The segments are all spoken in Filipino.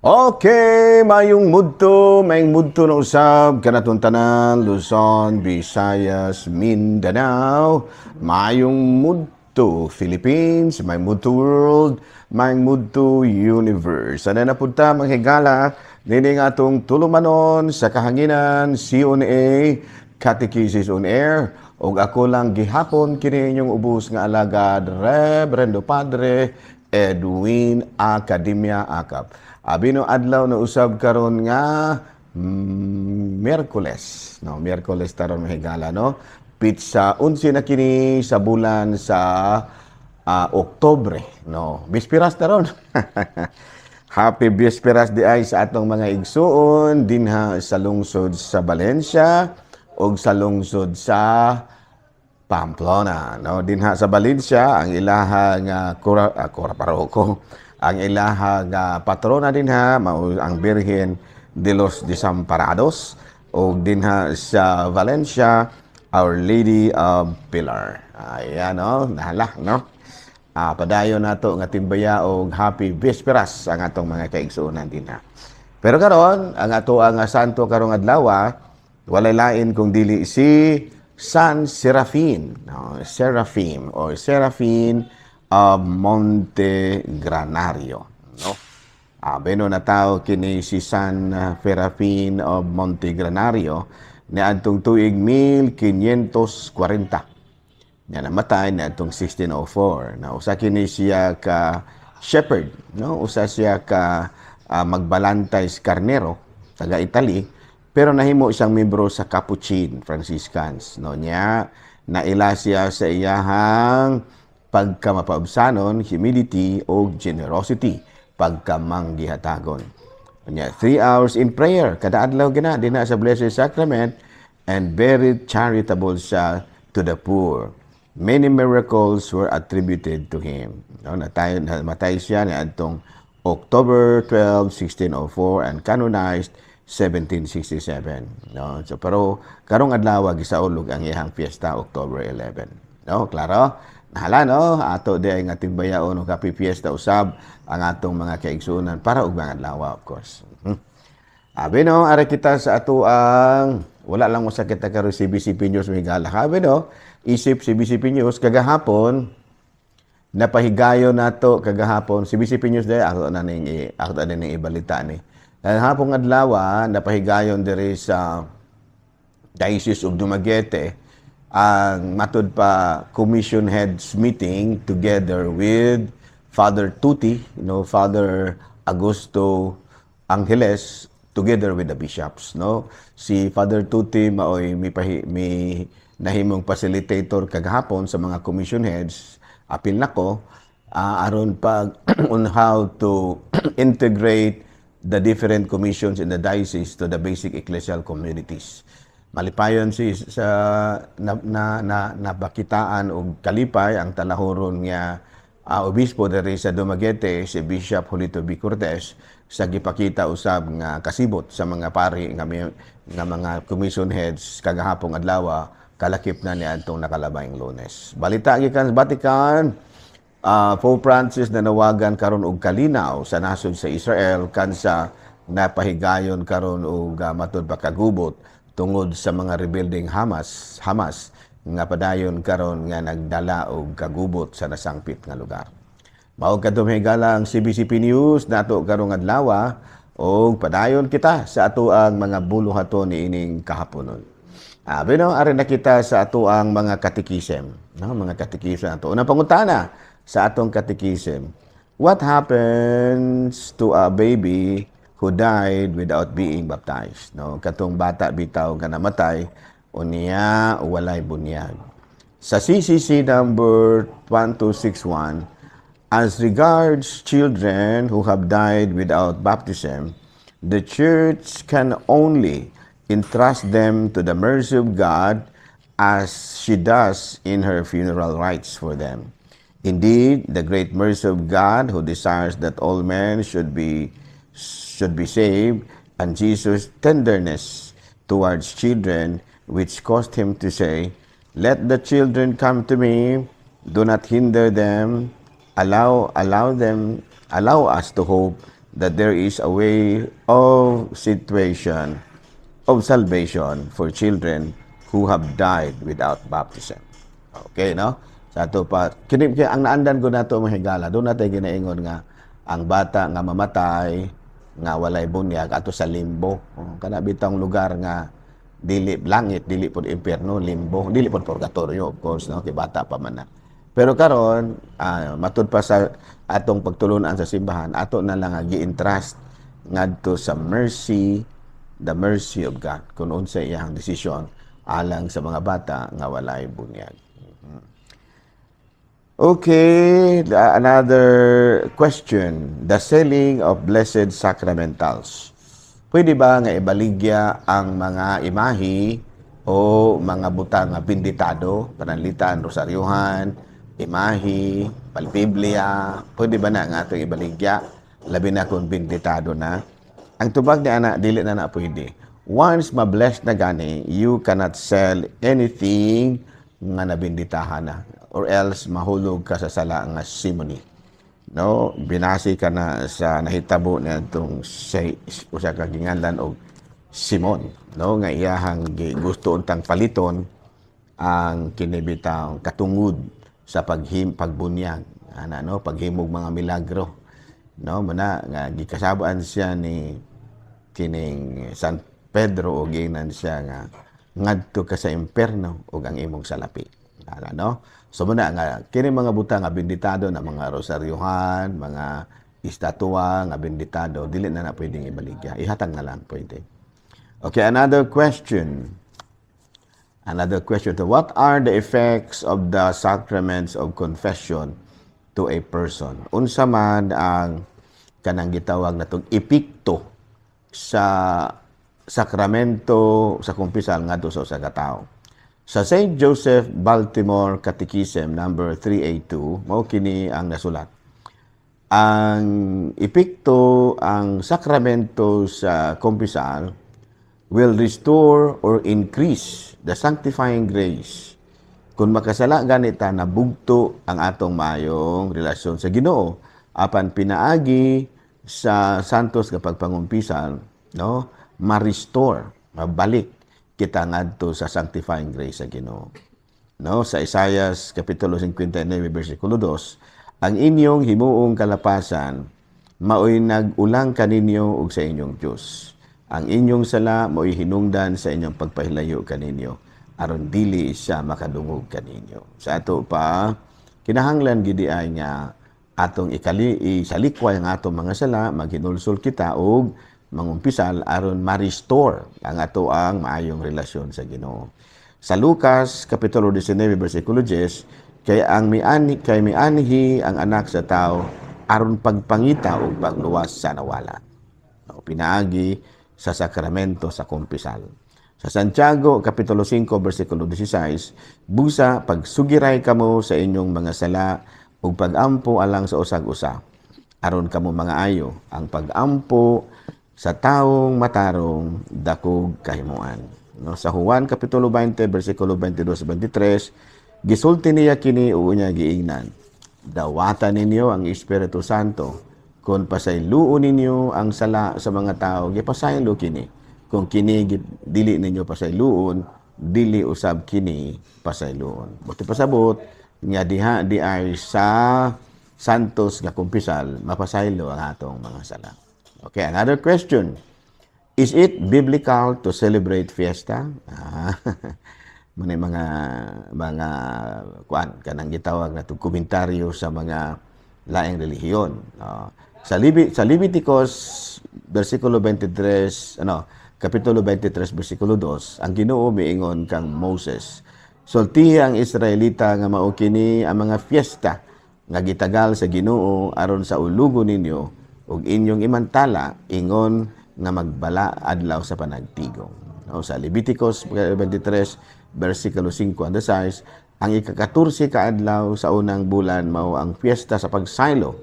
Okay, mayong mudto na usab kanatong tanan, Luzon, Visayas, Mindanao. Mayong mudto Philippines, may mudto world, may mudto universe. Ano na punta mga higala, nini nga atong tulumanon sa kahanginan, CONA, Catechesis on Air. O ako lang gihapon kini inyong ubos nga alagad, Reverendo Padre Edwin Academia Akap. Abino adlaw na usab karon nga Miyerkules, no, Miyerkules taron mahigala, no. Pizza 11 na kini sa bulan sa Oktubre, no. Bispiras taron. Happy Bispiras di ay sa atong mga igsuon dinha sa lungsod sa Valencia o sa lungsod sa Pamplona, no. Dinha sa Valencia ang ilahang paroko. Ang ilahang patrona dinha mao ang Birhen de los Desamparados o dinha sa Valencia Our Lady of Pilar. Ayan, no, nahala, no. Padayon nato nga timbaya og Happy Vesperas ang atong mga kaigsuonan dinha. Pero karon ang ato ang santo karong adlaw walay lain kung dili si San Serafin, no, Serafim or Serafin of Montegranario, no. Beno na tao kini si San Serafin of Montegranario ni adtong tuig 1540. Nya namatay na adtong 1604. Na usa kini siya ka shepherd, no, usa siya ka magbalantay sa karnero taga Italy, pero nahimo isang membro sa Capuchin Franciscans, no. Nya naila siya sa iyahang pagkamapabsanon, humility o generosity, pagkamanggihatagon. 3 hours in prayer kada adlaw gina dinha sa Blessed Sacrament, and very charitable siya to the poor. Many miracles were attributed to him. No, namatay siya ni adtong October 12, 1604 and canonized 1767. No, so pero karong adlaw gisaulog ang iyang fiesta October 11. No, klaro? Nahala, no, ato di ay nga timbayaon o kapipiesta usab ang atong mga kaigsuonan para ug mga adlaw, of course. Abi, no, ara kita sa ato ang wala lang mo sa kita karon si CBCP News migala. Abi, no, isip si CBCP News kagahapon napahigayon nato kagahapon si CBCP News day ako na ning ibalita ni. Hapong adlaw napahigayon diri sa Diocese of Dumaguete ang matud pa commission heads meeting together with Father Tuti, Father Augusto Angeles, together with the bishops, no. Si Father Tuti maoy mi nahimong facilitator kagahapon sa mga commission heads, apil nako aron pag on how to integrate the different commissions in the diocese to the basic ecclesial communities. Malipayon si sa nabakitaan og kalipay ang talahuron nga obispo diri sa Dumaguete, si Bishop Julito B. Cortez, sa gipakita usab nga kasibot sa mga pari nga mga commission heads kagahapong adlaw kalakip na ni adtong nakalabayng Lunes. Balita gikan sa Vatican, Pope Francis nanawagan karon og kalinaw sa nasod sa Israel kansa napahigayon karon og matud pa kagubot tungod sa mga rebuilding Hamas nga padayon karon nga nagdala og kagubot sa nasangpit nga lugar. Mao kadto higala ang CBCP News nato karong adlaw og padayon kita sa ato ang mga buluhaton niining kahaponon. Bino ari na kita sa ato ang mga katekisem, no, mga katekisem ato. Unang pangutana sa atong katekisem: what happens to a baby who died without being baptized? No, katong bata bitaw nga namatay unya walay bunyag. Sa CCC number 1261, as regards children who have died without baptism, the Church can only entrust them to the mercy of God as she does in her funeral rites for them. Indeed, the great mercy of God, who desires that all men should be saved, and Jesus' tenderness towards children, which caused him to say, "Let the children come to me, do not hinder them, allow us to hope that there is a way of situation of salvation for children who have died without baptism. Okay, no? Sa ato pa, ang naandan ko nato mga higala, doon natin ginaingon nga, ang bata nga mamatay, nga walay bunyag, ato sa limbo. Kana bitang lugar nga, dili langit, dili pod impierno, limbo, dili pod purgatorio, of course, no? Kay bata pa man na. Pero karon, matud pa sa atong pagtulunan sa simbahan, ato na lang gi-entrust ngadto sa mercy, the mercy of God, kung unsa iyang desisyon alang sa mga bata nga walay bunyag. Okay, another question. The selling of blessed sacramentals. Pwede ba nga ibaligya ang mga imahi o mga butang nga binditado, pananlitan, rosaryuhan, imahi, palbiblia, pwede ba na nga itong ibaligya? Labi na kung binditado na. Ang tubag ni anak, dili na pwede. Once ma-bless na gani, you cannot sell anything nga nabinditahan na. Or else, mahulog ka sa sala nga simony. No? Binasi ka na sa nahitabo na itong usa ka ginganlan o Simon. No? Nga iyahang gusto untang paliton ang kinibitang katungod sa pagbunyag. No? Paghimog mga milagro. No? Mana, nga gikasabaan siya ni kining San Pedro o ginan siya nga ngadto ka sa imperno o ang imong salapi. No? So muna nga kini mga butang nga binditado na mga rosaryuhan, mga estatwa nga binditado, dili na pwedeng ibaligya. Ihatag na lang pwede. Okay, another question. Another question. What are the effects of the sacraments of confession to a person? Unsa man ang kanang gitawag natong epekto sa sakramento sa kumpisal ngadto sa usa ka tawo. Sa St. Joseph Baltimore Catechism number 382, mao kini ang nasulat. Ang epekto, ang sakramento sa kumpisal will restore or increase the sanctifying grace. Kung makasala ganita na bugto ang atong mayong relasyon sa Ginoo, apan pinaagi sa santos kapag pangumpisal, no, ma-restore, mabalik kita ngadto sa sanctifying grace sa Ginoo. No, sa Isaias kapitulo 59 bersikulo 2, ang inyong himuong kalapasan maoy nag-ulang kaninyo ug sa inyong Dios. Ang inyong sala maoy hinungdan sa inyong pagpahilayo kaninyo aron dili siya makadungog kaninyo. Sa ato pa kinahanglan gid ay nga atong isalikway ang atong mga sala, maghinulsol kita og mangumpisal aron ma-restore ang ato ang maayong relasyon sa Ginoo. Sa Lucas kapitulo 19 bersikulo 10, kay mianhi ang anak sa tao aron pagpangita og pagluwas sa nawala. Pinaagi sa sakramento sa kumpisal. Sa Santiago kapitulo 5 bersikulo 16, busa pagsugiray kamo sa inyong mga sala ug pag-ampo alang sa usag-usa aron kamo mga ayo ang pag-ampo sa taong matarong dakog kahimuan. No, sa Juan kapitulo 20 bersikulo 22-23, gisulti niya kini unya giingnan. Dawatan ninyo ang Espiritu Santo, kung pasayloon ninyo ang sala sa mga tao, gipasaylo kini. Kung kini dili ninyo pasayloon, dili usab kini pasayloon. Buti pasabot nga diha di ay sa santos nga kumpisal mapasaylo ang atong mga sala. Okay, another question. Is it biblical to celebrate fiesta? Muna mga kuan kanang gitawag na komentaryo sa mga laing relihiyon. Sa Leviticus versikulo 23, kapitulo 23 versikulo 2, ang Ginoo miingon kang Moses, sultihi ang Israelita nga mao kini ang mga fiesta nga gitagal sa Ginoo aron sa ulugo ninyo ug inyong imantala ingon nga magbala adlaw sa panagtigong. Sa Leviticus 23 versikulo 5 and 6, ang ika-14 ka adlaw sa unang bulan mao ang fiesta sa pagsaylo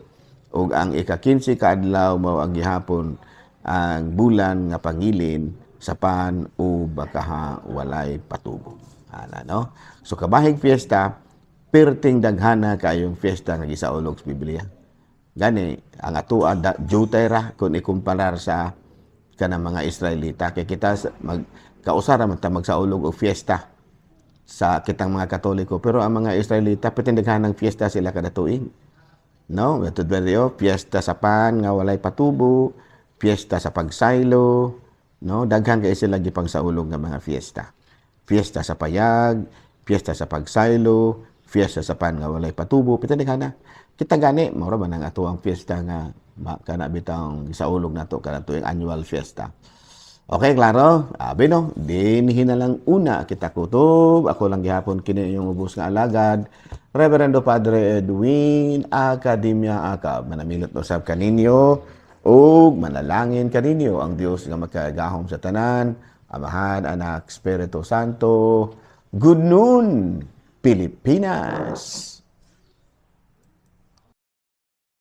ug ang ika-15 ka adlaw mao ang gihapon ang bulan nga pangilin sa pan o bakaha walay patubo. No? So kabahig fiesta, perting daghana kayong fiesta nga gisaulog sa Biblia. Gani, ang atua jutay ra kung ikumparar sa kanang mga Israelita. Kay kita kausara man ta magsaulog og fiesta sa kitang mga Katoliko, pero ang mga Israelita pitindighan ng fiesta sila kada tuig. No, ito dito, fiesta sa pan nga walay patubo, fiesta sa pagsaylo, no, daghan kay sila gipangsaulog nga mga fiesta. Fiesta sa payag, fiesta sa pagsaylo, fiesta sa pan nga walay patubo, pitindighan na. Kita gani, mao ba nang ato ang fiesta nga kana bitang isaulog nato kada tuig annual fiesta. Okay, klaro? Abi no, dinhi na lang una kita kutob. Ako lang gihapon kini yung ubos nga alagad. Reverendo Padre Edwin Academia Acab. Manamilot usab kaninyo ug manalangin kaninyo ang Dios nga magkagahom sa tanan, Amahan, Anak, Espiritu Santo. Good noon, Pilipinas!